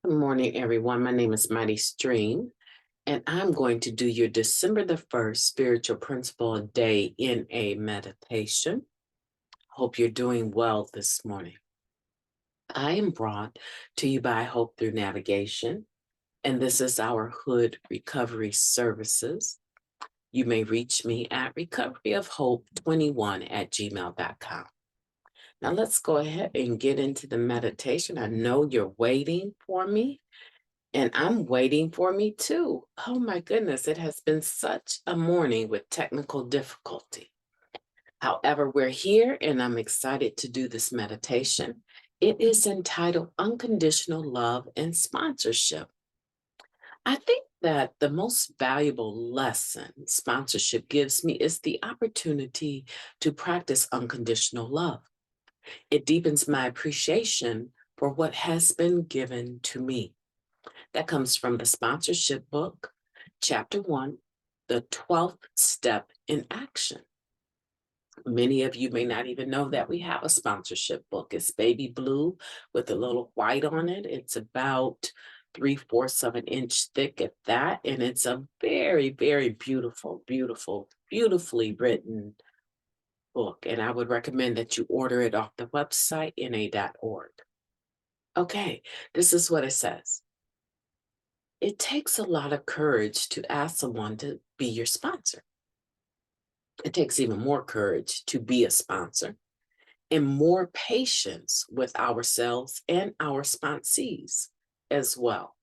Good morning, everyone. My name is Mighty Stream, and I'm going to do your December the 1st Spiritual Principle Day in a meditation. Hope you're doing well this morning. I am brought to you by Hope Through Navigation, and this is our Hood Recovery Services. You may reach me at recoveryofhope21@gmail.com. Now let's go ahead and get into the meditation. I know you're waiting for me. And I'm waiting for me too. Oh my goodness, it has been such a morning with technical difficulty. However, we're here and I'm excited to do this meditation. It is entitled Unconditional Love and Sponsorship. I think that the most valuable lesson sponsorship gives me is the opportunity to practice unconditional love. It deepens my appreciation for what has been given to me. That comes from the sponsorship book, chapter 1, the 12th step in action. Many of you may not even know that we have a sponsorship book. It's baby blue with a little white on it. It's about 3/4 of an inch thick at that. And it's a very, very beautiful, beautiful, beautifully written book. And I would recommend that you order it off the website, na.org. Okay, this is what it says. It takes a lot of courage to ask someone to be your sponsor. It takes even more courage to be a sponsor and more patience with ourselves and our sponsees as well.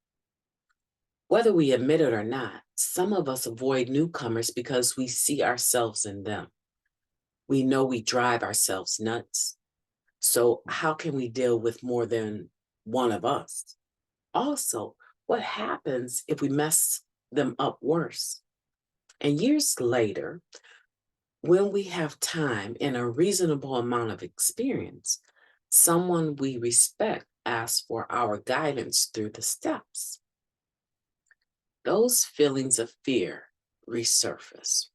Whether we admit it or not, some of us avoid newcomers because we see ourselves in them. We know we drive ourselves nuts. So how can we deal with more than one of us? Also, what happens if we mess them up worse? And years later, when we have time and a reasonable amount of experience, someone we respect asks for our guidance through the steps. Those feelings of fear resurface.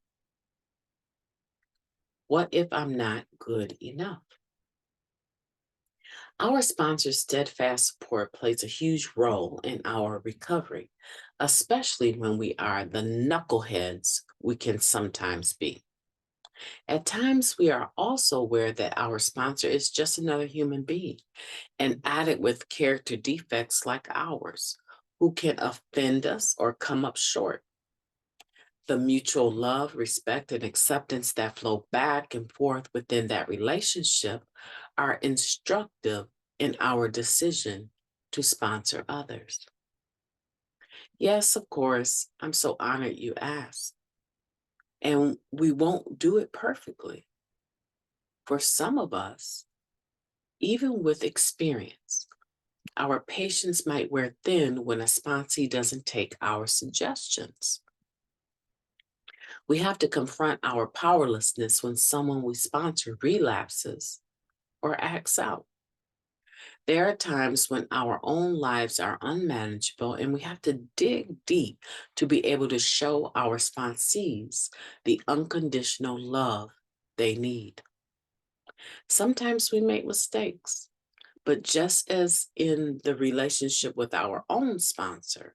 What if I'm not good enough? Our sponsor's steadfast support plays a huge role in our recovery, especially when we are the knuckleheads we can sometimes be. At times, we are also aware that our sponsor is just another human being, and added with character defects like ours, who can offend us or come up short. The mutual love, respect, and acceptance that flow back and forth within that relationship are instructive in our decision to sponsor others. Yes, of course, I'm so honored you asked. And we won't do it perfectly. For some of us, even with experience, our patience might wear thin when a sponsee doesn't take our suggestions. We have to confront our powerlessness when someone we sponsor relapses or acts out. There are times when our own lives are unmanageable and we have to dig deep to be able to show our sponsees the unconditional love they need. Sometimes we make mistakes, but just as in the relationship with our own sponsor,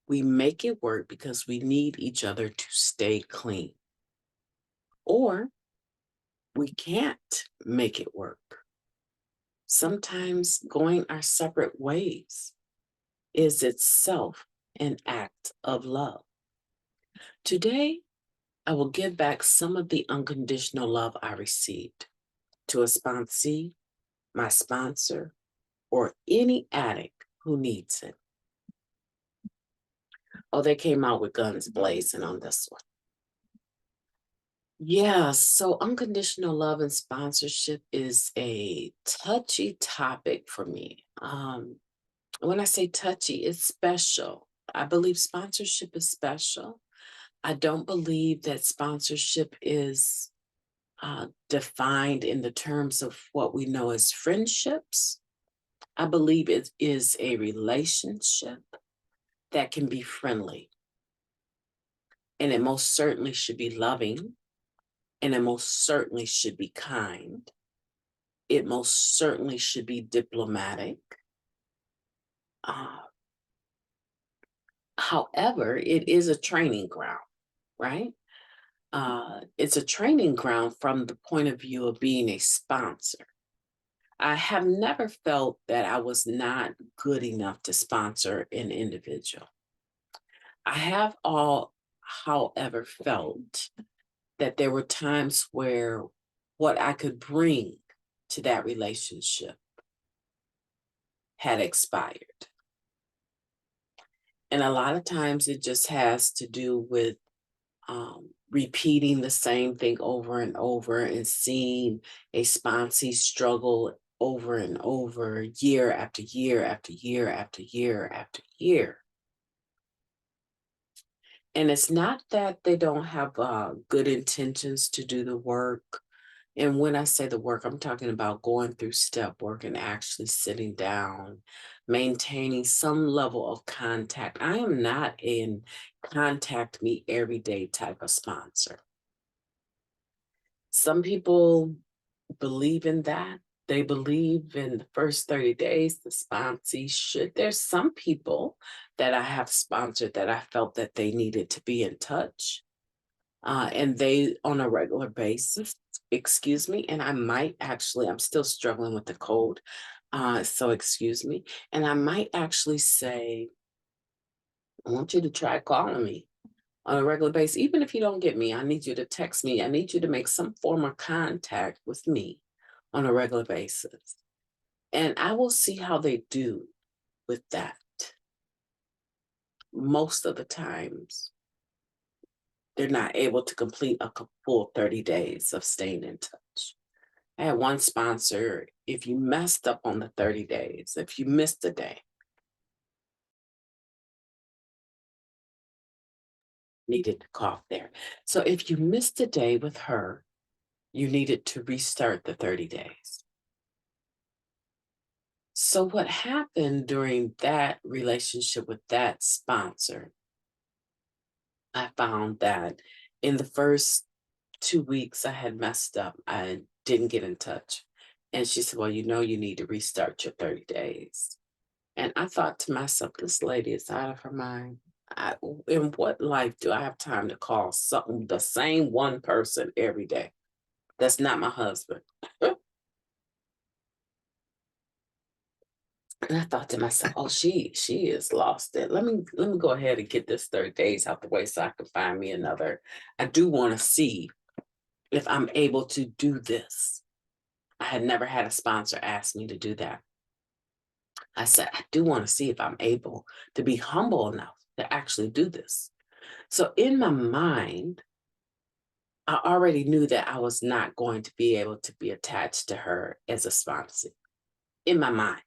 we make it work because we need each other to stay clean. Or we can't make it work. Sometimes going our separate ways is itself an act of love. Today, I will give back some of the unconditional love I received to a sponsee, my sponsor, or any addict who needs it. Oh, they came out with guns blazing on this one. Yeah, so unconditional love and sponsorship is a touchy topic for me. When I say touchy, it's special. I believe sponsorship is special. I don't believe that sponsorship is defined in the terms of what we know as friendships. I believe it is a relationship that can be friendly, and it most certainly should be loving, and it most certainly should be kind. It most certainly should be diplomatic. However, it is a training ground, right? It's a training ground from the point of view of being a sponsor. I have never felt that I was not good enough to sponsor an individual. I have however, felt that there were times where what I could bring to that relationship had expired. And a lot of times it just has to do with repeating the same thing over and over and seeing a sponsee struggle over and over, year after year after year after year after year. And it's not that they don't have good intentions to do the work. And when I say the work, I'm talking about going through step work and actually sitting down, maintaining some level of contact. I am not in contact me every day type of sponsor. Some people believe in that. They believe in the first 30 days, the sponsee should. There's some people that I have sponsored that I felt that they needed to be in touch. And they on a regular basis, excuse me, and I might actually, I'm still struggling with the cold. So excuse me. And I might actually say, I want you to try calling me on a regular basis. Even if you don't get me, I need you to text me. I need you to make some form of contact with me on a regular basis. And I will see how they do with that. Most of the times, they're not able to complete a full 30 days of staying in touch. I had one sponsor, if you messed up on the 30 days, if you missed a day, needed to cough there. So if you missed a day with her, you needed to restart the 30 days. So what happened during that relationship with that sponsor, I found that in the first 2 weeks I had messed up. I didn't get in touch. And she said, well, you know, you need to restart your 30 days. And I thought to myself, this lady is out of her mind. In what life do I have time to call something the same one person every day? That's not my husband. And I thought to myself, oh, she is lost it. Let me go ahead and get this 30 days out the way so I can find me another. I do want to see if I'm able to do this. I had never had a sponsor ask me to do that. I said, I do want to see if I'm able to be humble enough to actually do this. So in my mind, I already knew that I was not going to be able to be attached to her as a sponsor in my mind,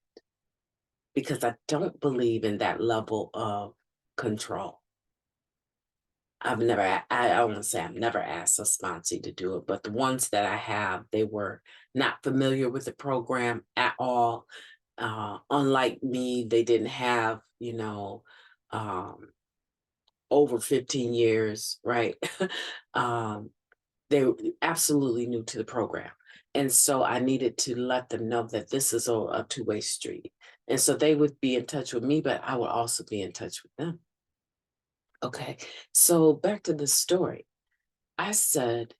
because I don't believe in that level of control. I want to say I've never asked a sponsee to do it, but the ones that I have, they were not familiar with the program at all. Unlike me, they didn't have, um, over 15 years, right? um, they were absolutely new to the program. And so I needed to let them know that this is a two-way street. And so they would be in touch with me, but I would also be in touch with them. Okay. So back to the story. I said,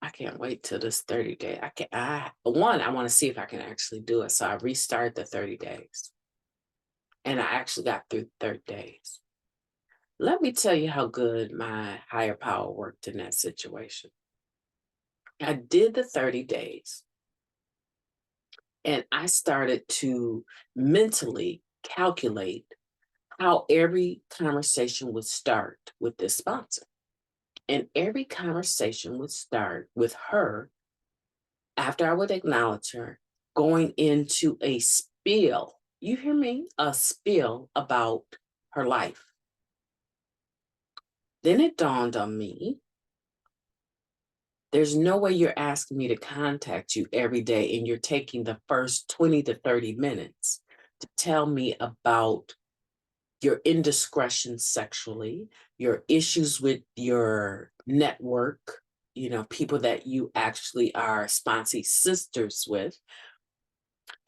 I can't wait till this 30 day. I want to see if I can actually do it. So I restarted the 30 days. And I actually got through 30 days. Let me tell you how good my higher power worked in that situation. I did the 30 days and I started to mentally calculate how every conversation would start with this sponsor. And every conversation would start with her, after I would acknowledge her, going into a spiel. You hear me? A spiel about her life. Then it dawned on me, there's no way you're asking me to contact you every day and you're taking the first 20 to 30 minutes to tell me about your indiscretion sexually, your issues with your network, people that you actually are sponsee sisters with,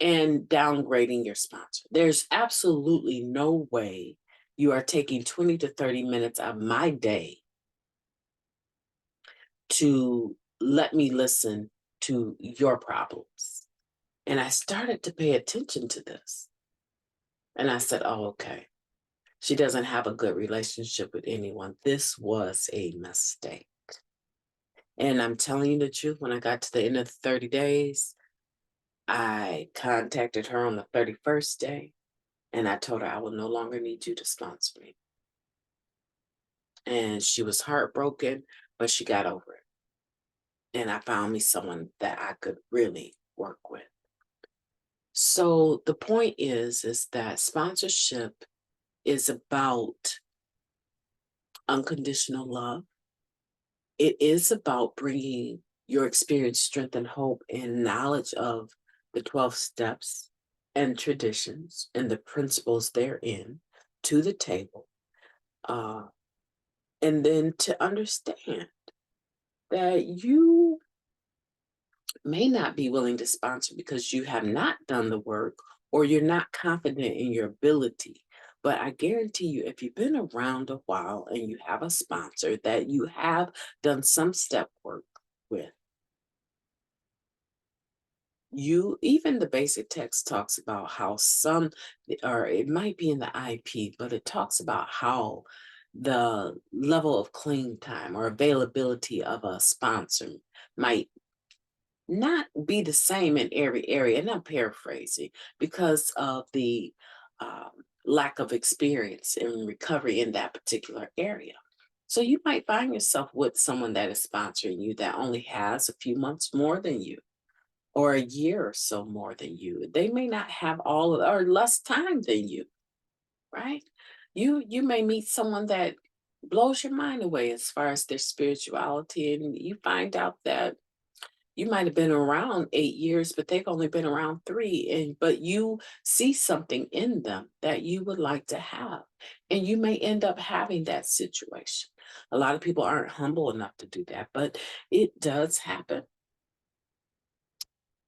and downgrading your sponsor. There's absolutely no way You are taking 20 to 30 minutes of my day to let me listen to your problems. And I started to pay attention to this. And I said, oh, okay. She doesn't have a good relationship with anyone. This was a mistake. And I'm telling you the truth, when I got to the end of the 30 days, I contacted her on the 31st day and I told her I will no longer need you to sponsor me. And she was heartbroken, but she got over it. And I found me someone that I could really work with. So the point is that sponsorship is about unconditional love. It is about bringing your experience, strength, and hope and knowledge of the 12 steps and traditions and the principles therein to the table. Uh, and then to understand that you may not be willing to sponsor because you have not done the work or you're not confident in your ability. But I guarantee you, if you've been around a while and you have a sponsor that you have done some step work with, you even the basic text talks about how some, or it might be in the IP, but it talks about how the level of clean time or availability of a sponsor might not be the same in every area. And I'm paraphrasing because of the um, lack of experience in recovery in that particular area. So you might find yourself with someone that is sponsoring you that only has a few months more than you or a year or so more than you. They may not have all of, or less time than you, right? You may meet someone that blows your mind away as far as their spirituality, and you find out that you might have been around 8 years, but they've only been around 3. And but you see something in them that you would like to have. And you may end up having that situation. A lot of people aren't humble enough to do that, but it does happen.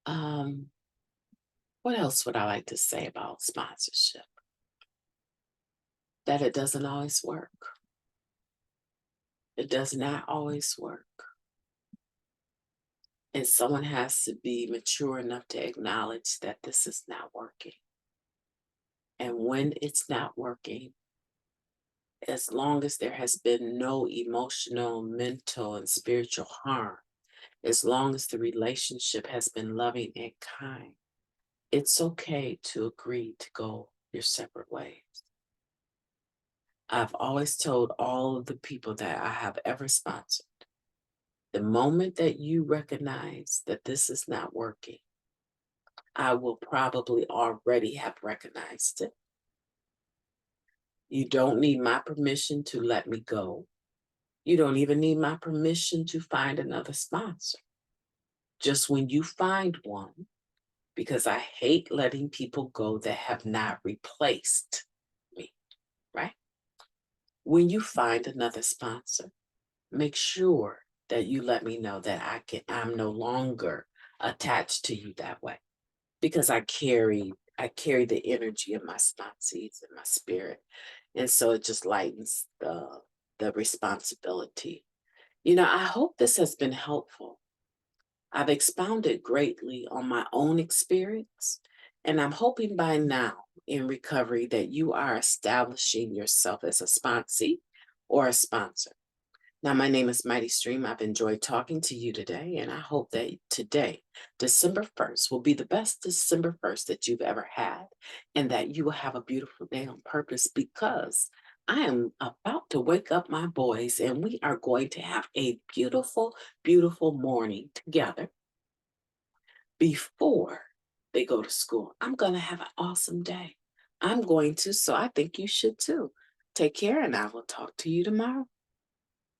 Um, what else would I like to say about sponsorship? That it doesn't always work. It does not always work. And someone has to be mature enough to acknowledge that this is not working. And when it's not working, as long as there has been no emotional, mental, and spiritual harm, as long as the relationship has been loving and kind, it's okay to agree to go your separate ways. I've always told all of the people that I have ever sponsored, the moment that you recognize that this is not working, I will probably already have recognized it. You don't need my permission to let me go. You don't even need my permission to find another sponsor. Just when you find one, because I hate letting people go that have not replaced me, right? When you find another sponsor, make sure that you let me know that I'm no longer attached to you that way because I carry the energy of my sponsees in my spirit. And so it just lightens the responsibility. I hope this has been helpful. I've expounded greatly on my own experience, and I'm hoping by now in recovery that you are establishing yourself as a sponsee or a sponsor. Now, my name is Mighty Stream. I've enjoyed talking to you today, and I hope that today, December 1st, will be the best December 1st that you've ever had, and that you will have a beautiful day on purpose because I am about to wake up my boys, and we are going to have a beautiful, beautiful morning together before they go to school. I'm going to have an awesome day. I'm going to, so I think you should too. Take care, and I will talk to you tomorrow.